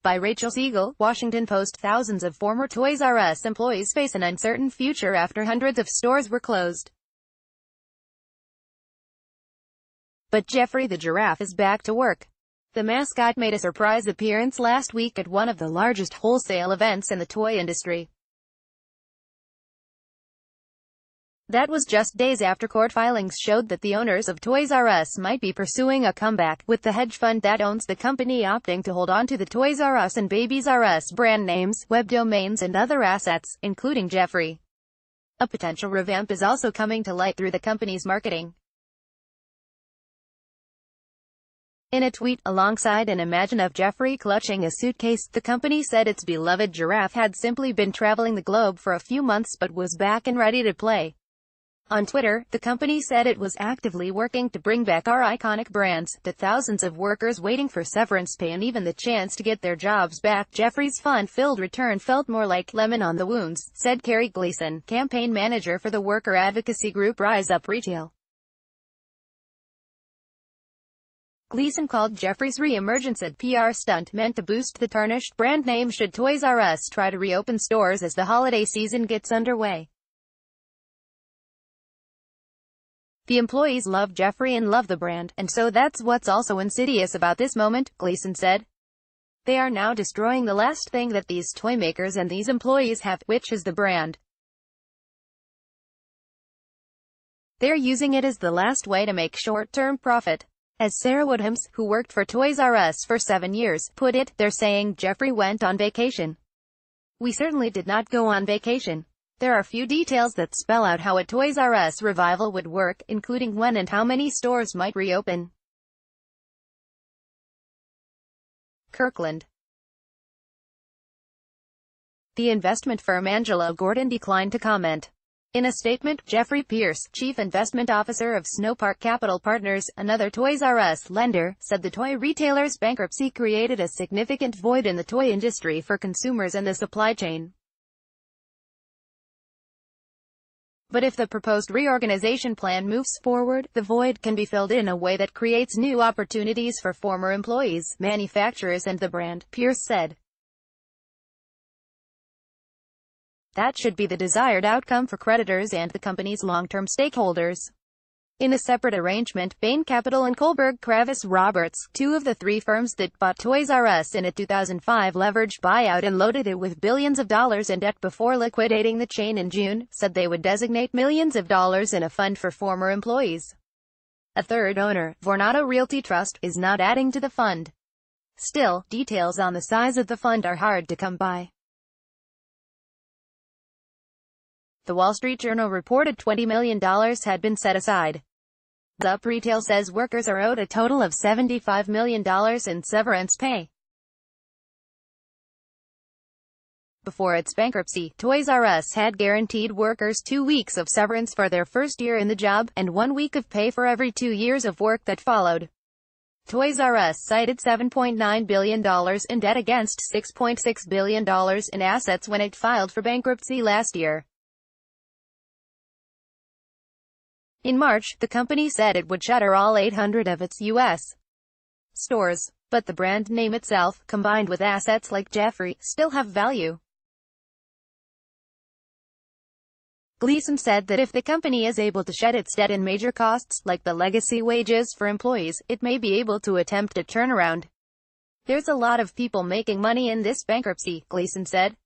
By Rachel Siegel, Washington Post. Thousands of former Toys R Us employees face an uncertain future after hundreds of stores were closed. But Geoffrey the giraffe is back to work. The mascot made a surprise appearance last week at one of the largest wholesale events in the toy industry. That was just days after court filings showed that the owners of Toys R Us might be pursuing a comeback, with the hedge fund that owns the company opting to hold on to the Toys R Us and Babies R Us brand names, web domains and other assets, including Geoffrey. A potential revamp is also coming to light through the company's marketing. In a tweet, alongside an image of Geoffrey clutching a suitcase, the company said its beloved giraffe had simply been traveling the globe for a few months but was back and ready to play. On Twitter, the company said it was actively working to bring back our iconic brands, that thousands of workers waiting for severance pay and even the chance to get their jobs back. Geoffrey's fun-filled return felt more like lemon on the wounds, said Carrie Gleason, campaign manager for the worker advocacy group Rise Up Retail. Gleason called Geoffrey's re-emergence a PR stunt meant to boost the tarnished brand name should Toys R Us try to reopen stores as the holiday season gets underway. The employees love Geoffrey and love the brand, and so that's what's also insidious about this moment, Gleason said. They are now destroying the last thing that these toy makers and these employees have, which is the brand. They're using it as the last way to make short-term profit. As Sarah Woodhams, who worked for Toys R Us for 7 years, put it, they're saying Geoffrey went on vacation. We certainly did not go on vacation. There are few details that spell out how a Toys R Us revival would work, including when and how many stores might reopen. Kirkland. The investment firm Angelo Gordon declined to comment. In a statement, Geoffrey Pierce, chief investment officer of Snowpark Capital Partners, another Toys R Us lender, said the toy retailer's bankruptcy created a significant void in the toy industry for consumers and the supply chain. But if the proposed reorganization plan moves forward, the void can be filled in a way that creates new opportunities for former employees, manufacturers and the brand, Pierce said. That should be the desired outcome for creditors and the company's long-term stakeholders. In a separate arrangement, Bain Capital and Kohlberg Kravis Roberts, two of the three firms that bought Toys R Us in a 2005 leveraged buyout and loaded it with billions of dollars in debt before liquidating the chain in June, said they would designate millions of dollars in a fund for former employees. A third owner, Vornado Realty Trust, is not adding to the fund. Still, details on the size of the fund are hard to come by. The Wall Street Journal reported $20 million had been set aside. Up Retail says workers are owed a total of $75 million in severance pay. Before its bankruptcy, Toys R Us had guaranteed workers 2 weeks of severance for their first year in the job, and 1 week of pay for every 2 years of work that followed. Toys R Us cited $7.9 billion in debt against $6.6 billion in assets when it filed for bankruptcy last year. In March, the company said it would shutter all 800 of its U.S. stores. But the brand name itself, combined with assets like Geoffrey, still have value. Gleason said that if the company is able to shed its debt and major costs, like the legacy wages for employees, it may be able to attempt a turnaround. There's a lot of people making money in this bankruptcy, Gleason said.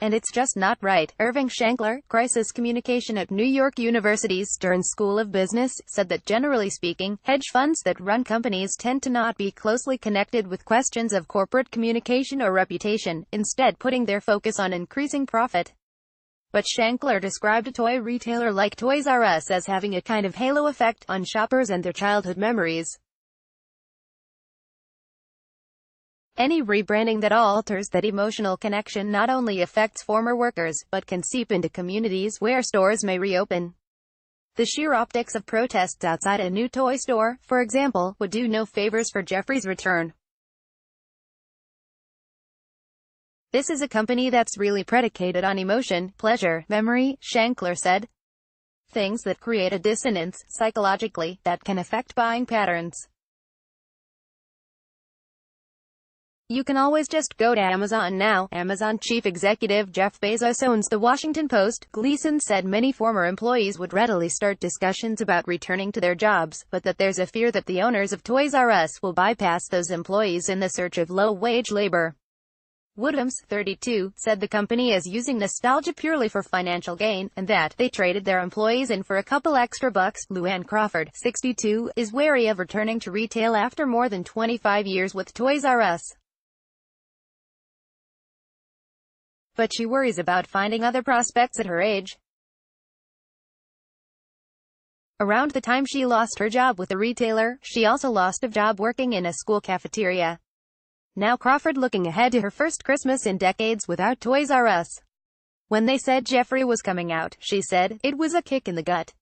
And it's just not right. Irving Shankler, crisis communication at New York University's Stern School of Business, said that generally speaking, hedge funds that run companies tend to not be closely connected with questions of corporate communication or reputation, instead putting their focus on increasing profit. But Shankler described a toy retailer like Toys R Us as having a kind of halo effect on shoppers and their childhood memories. Any rebranding that alters that emotional connection not only affects former workers, but can seep into communities where stores may reopen. The sheer optics of protests outside a new toy store, for example, would do no favors for Geoffrey's return. This is a company that's really predicated on emotion, pleasure, memory, Shankler said. Things that create a dissonance, psychologically, that can affect buying patterns. You can always just go to Amazon now. Amazon chief executive Jeff Bezos owns The Washington Post. Gleason said many former employees would readily start discussions about returning to their jobs, but that there's a fear that the owners of Toys R Us will bypass those employees in the search of low-wage labor. Woodhams, 32, said the company is using nostalgia purely for financial gain, and that they traded their employees in for a couple extra bucks. Luann Crawford, 62, is wary of returning to retail after more than 25 years with Toys R Us. But she worries about finding other prospects at her age. Around the time she lost her job with the retailer, she also lost a job working in a school cafeteria. Now Crawford looking ahead to her first Christmas in decades without Toys R Us. When they said Geoffrey was coming out, she said, "It was a kick in the gut.